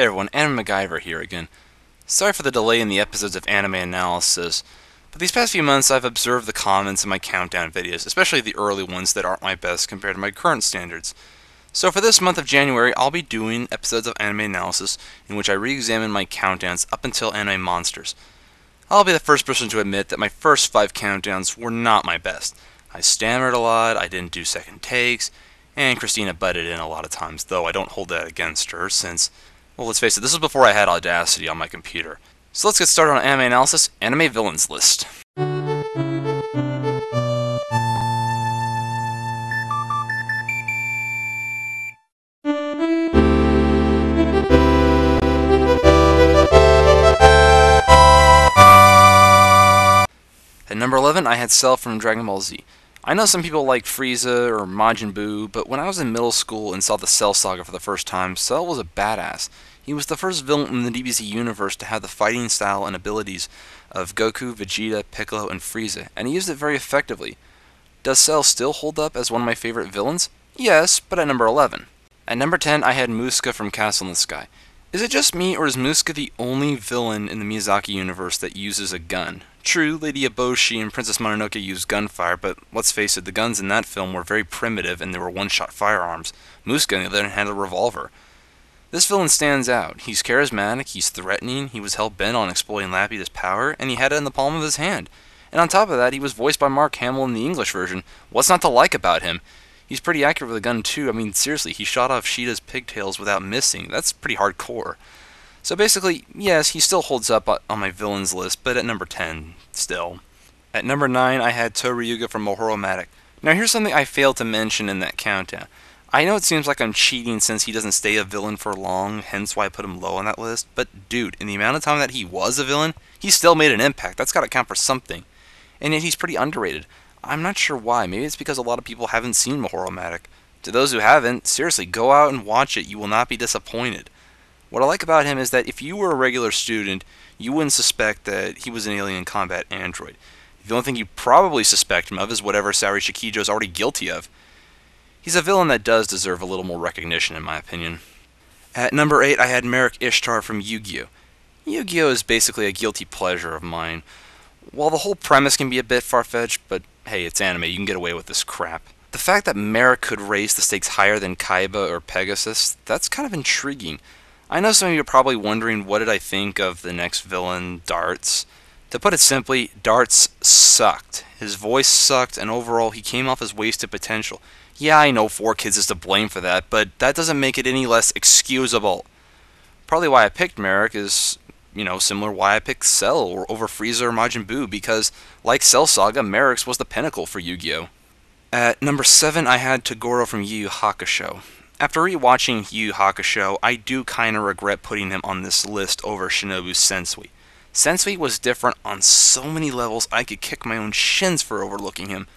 Hey everyone, Anime MacGyver here again. Sorry for the delay in the episodes of anime analysis, but these past few months I've observed the comments in my countdown videos, especially the early ones that aren't my best compared to my current standards. So for this month of January, I'll be doing episodes of anime analysis in which I re-examine my countdowns up until Anime Monsters. I'll be the first person to admit that my first 5 countdowns were not my best. I stammered a lot, I didn't do second takes, and Christina butted in a lot of times, though I don't hold that against her since, well, let's face it, this was before I had Audacity on my computer. So let's get started on anime analysis, anime villains list. At number 11, I had Cell from Dragon Ball Z. I know some people like Frieza or Majin Buu, but when I was in middle school and saw the Cell Saga for the first time, Cell was a badass. He was the first villain in the DBZ universe to have the fighting style and abilities of Goku, Vegeta, Piccolo, and Frieza, and he used it very effectively. Does Cell still hold up as one of my favorite villains? Yes, but at number 11. At number 10, I had Muska from Castle in the Sky. Is it just me, or is Muska the only villain in the Miyazaki universe that uses a gun? True, Lady Eboshi and Princess Mononoke used gunfire, but let's face it, the guns in that film were very primitive and they were one-shot firearms. Muska, on the other hand, had a revolver. This villain stands out. He's charismatic, he's threatening, he was hell-bent on exploiting Lapida's power, and he had it in the palm of his hand. And on top of that, he was voiced by Mark Hamill in the English version. What's not to like about him? He's pretty accurate with a gun too. I mean, seriously, he shot off Sheeta's pigtails without missing. That's pretty hardcore. So basically, yes, he still holds up on my villains list, but at number 10, still. At number 9, I had Toryuga from Mohoromatic. Now here's something I failed to mention in that countdown. I know it seems like I'm cheating since he doesn't stay a villain for long, hence why I put him low on that list, but dude, in the amount of time that he was a villain, he still made an impact. That's gotta count for something. And yet he's pretty underrated. I'm not sure why. Maybe it's because a lot of people haven't seen Mohoromatic. To those who haven't, seriously, go out and watch it. You will not be disappointed. What I like about him is that if you were a regular student, you wouldn't suspect that he was an alien combat android. The only thing you probably suspect him of is whatever Saori Shikijo is already guilty of. He's a villain that does deserve a little more recognition, in my opinion. At number 8, I had Merrick Ishtar from Yu-Gi-Oh! Yu-Gi-Oh! Is basically a guilty pleasure of mine. While the whole premise can be a bit far-fetched, but hey, it's anime, you can get away with this crap. The fact that Merrick could raise the stakes higher than Kaiba or Pegasus, that's kind of intriguing. I know some of you are probably wondering what did I think of the next villain, Darts. To put it simply, Darts sucked. His voice sucked, and overall he came off as wasted potential. Yeah, I know 4Kids is to blame for that, but that doesn't make it any less excusable. Probably why I picked Merrick is, similar why I picked Cell or over Frieza or Majin Buu, because, like Cell Saga, Merrick's was the pinnacle for Yu-Gi-Oh! At number 7, I had Toguro from Yu Yu Hakusho. After rewatching Yu Yu Hakusho, I do kinda regret putting him on this list over Shinobu Sensui. Sensui was different on so many levels I could kick my own shins for overlooking him.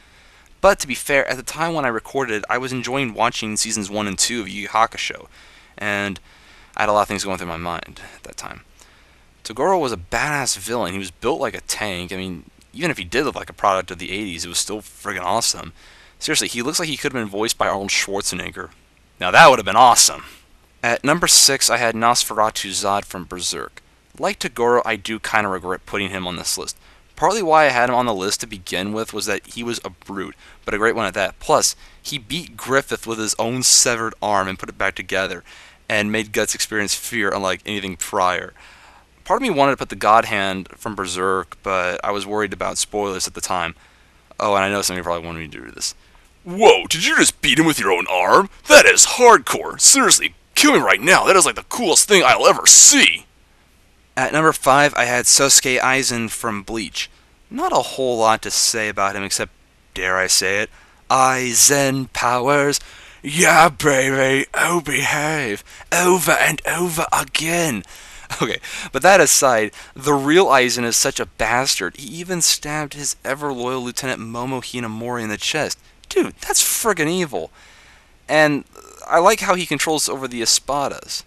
But to be fair, at the time when I recorded it, I was enjoying watching seasons 1 and 2 of Yu Yu Hakusho, and I had a lot of things going through my mind at that time. Toguro was a badass villain. He was built like a tank. I mean, even if he did look like a product of the 80s, it was still friggin' awesome. Seriously, he looks like he could have been voiced by Arnold Schwarzenegger. Now that would have been awesome. At number 6, I had Nosferatu Zod from Berserk. Like Toguro, I do kind of regret putting him on this list. Partly why I had him on the list to begin with was that he was a brute, but a great one at that. Plus, he beat Griffith with his own severed arm and put it back together, and made Guts experience fear unlike anything prior. Part of me wanted to put the God Hand from Berserk, but I was worried about spoilers at the time. Oh, and I know some of you probably wanted me to do this. Whoa, did you just beat him with your own arm? That is hardcore. Seriously, kill me right now. That is like the coolest thing I'll ever see. At number 5, I had Sosuke Aizen from Bleach. Not a whole lot to say about him except, dare I say it, Aizen powers. Yeah, baby, oh behave. Over and over again. Okay, but that aside, the real Aizen is such a bastard. He even stabbed his ever-loyal Lieutenant Momo Hinamori in the chest. Dude, that's friggin' evil. And I like how he controls over the Espadas.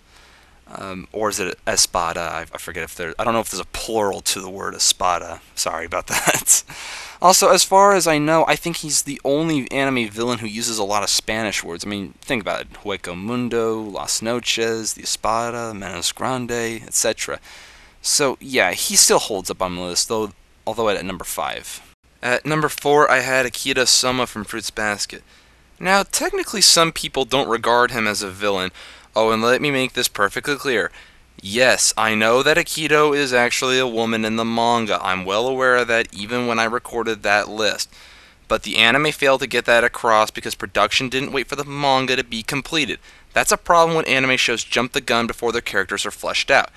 Or is it espada? I forget if there. I don't know if there's a plural to the word espada. Sorry about that. Also, as far as I know, I think he's the only anime villain who uses a lot of Spanish words. I mean, think about it: Hueco Mundo, Las Noches, the Espada, Menos Grande, etc. So yeah, he still holds up on the list, though. Although at number 5. At number 4, I had Akira Soma from Fruits Basket. Now, technically, some people don't regard him as a villain. Oh, and let me make this perfectly clear. Yes, I know that Akito is actually a woman in the manga. I'm well aware of that even when I recorded that list. But the anime failed to get that across because production didn't wait for the manga to be completed. That's a problem when anime shows jump the gun before their characters are fleshed out.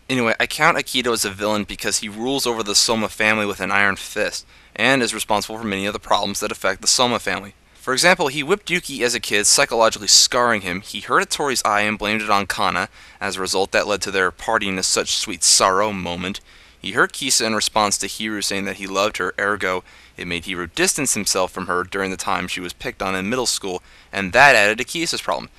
Anyway, I count Akito as a villain because he rules over the Soma family with an iron fist, and is responsible for many of the problems that affect the Soma family. For example, he whipped Yuki as a kid, psychologically scarring him. He hurt Tori's eye and blamed it on Kana. As a result, that led to their parting in such sweet sorrow moment. He hurt Kisa in response to Hiru saying that he loved her, ergo, it made Hiru distance himself from her during the time she was picked on in middle school, and that added to Kisa's problem.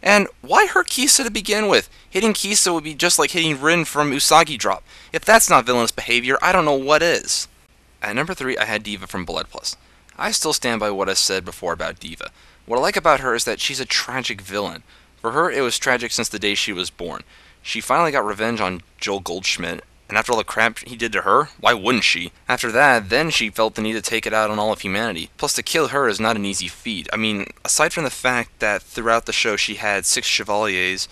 And why hurt Kisa to begin with? Hitting Kisa would be just like hitting Rin from Usagi Drop. If that's not villainous behavior, I don't know what is. At number 3, I had Diva from Blood Plus. I still stand by what I said before about Diva. What I like about her is that she's a tragic villain. For her, it was tragic since the day she was born. She finally got revenge on Joel Goldschmidt, and after all the crap he did to her, why wouldn't she? After that, then she felt the need to take it out on all of humanity. Plus, to kill her is not an easy feat. I mean, aside from the fact that throughout the show she had 6 chevaliers,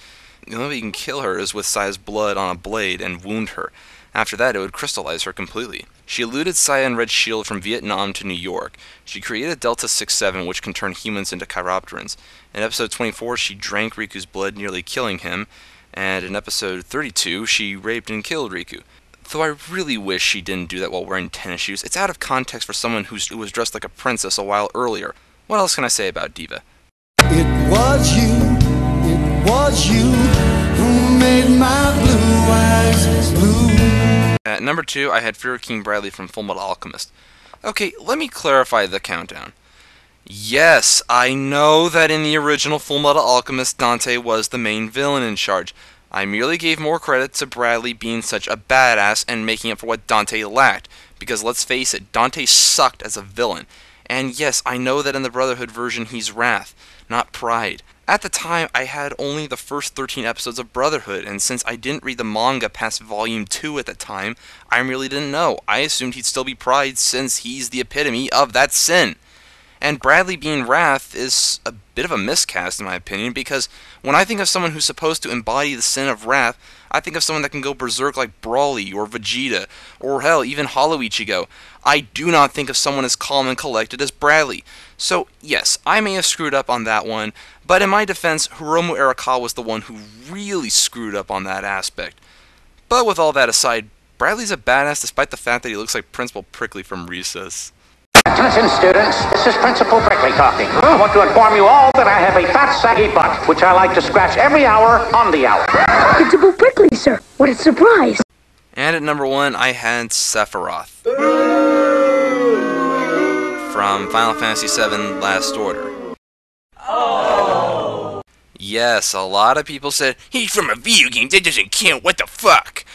the only way you can kill her is with Saiya's blood on a blade and wound her. After that, it would crystallize her completely. She eluded Saya and Red Shield from Vietnam to New York. She created Delta 6-7, which can turn humans into chiropterans. In episode 24, she drank Riku's blood, nearly killing him. And in episode 32, she raped and killed Riku. Though I really wish she didn't do that while wearing tennis shoes. It's out of context for someone who was dressed like a princess a while earlier. What else can I say about Diva? It was you who made my blue eyes blue. At number 2, I had Fear King Bradley from Fullmetal Alchemist. Okay, let me clarify the countdown. Yes, I know that in the original Fullmetal Alchemist, Dante was the main villain in charge. I merely gave more credit to Bradley being such a badass and making up for what Dante lacked, because let's face it, Dante sucked as a villain. And yes, I know that in the Brotherhood version he's Wrath, not Pride. At the time, I had only the first 13 episodes of Brotherhood, and since I didn't read the manga past Volume 2 at the time, I really didn't know. I assumed he'd still be Pride since he's the epitome of that sin. And Bradley being Wrath is a bit of a miscast in my opinion, because when I think of someone who's supposed to embody the sin of wrath, I think of someone that can go berserk like Brawly or Vegeta, or hell, even Hollow Ichigo. I do not think of someone as calm and collected as Bradley. So yes, I may have screwed up on that one, but in my defense, Hiromu Arakawa was the one who really screwed up on that aspect. But with all that aside, Bradley's a badass despite the fact that he looks like Principal Prickly from Recess. Attention students, this is Principal Prickly talking. I want to inform you all that I have a fat, saggy butt, which I like to scratch every hour on the hour. Principal Prickly, sir. What a surprise. And at number 1, I had Sephiroth from Final Fantasy VII Last Order. Oh. Yes, a lot of people said, he's from a video game, that doesn't count, what the fuck?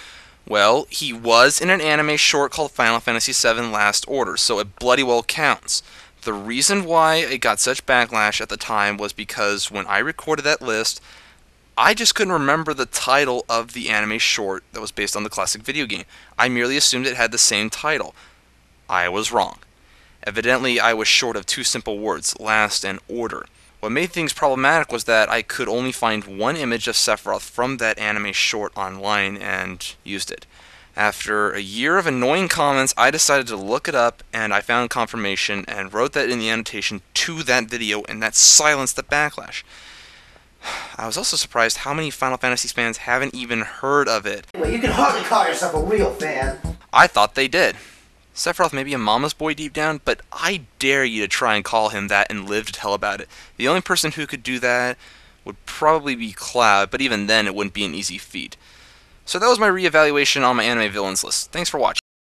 Well, he was in an anime short called Final Fantasy VII Last Order, so it bloody well counts. The reason why it got such backlash at the time was because when I recorded that list, I just couldn't remember the title of the anime short that was based on the classic video game. I merely assumed it had the same title. I was wrong. Evidently, I was short of 2 simple words, last and order. What made things problematic was that I could only find one image of Sephiroth from that anime short online and used it. After a year of annoying comments, I decided to look it up, and I found confirmation and wrote that in the annotation to that video, and that silenced the backlash. I was also surprised how many Final Fantasy fans haven't even heard of it. Well, you can hardly call yourself a real fan. I thought they did. Sephiroth may be a mama's boy deep down, but I dare you to try and call him that and live to tell about it. The only person who could do that would probably be Cloud, but even then it wouldn't be an easy feat. So that was my reevaluation on my anime villains list. Thanks for watching.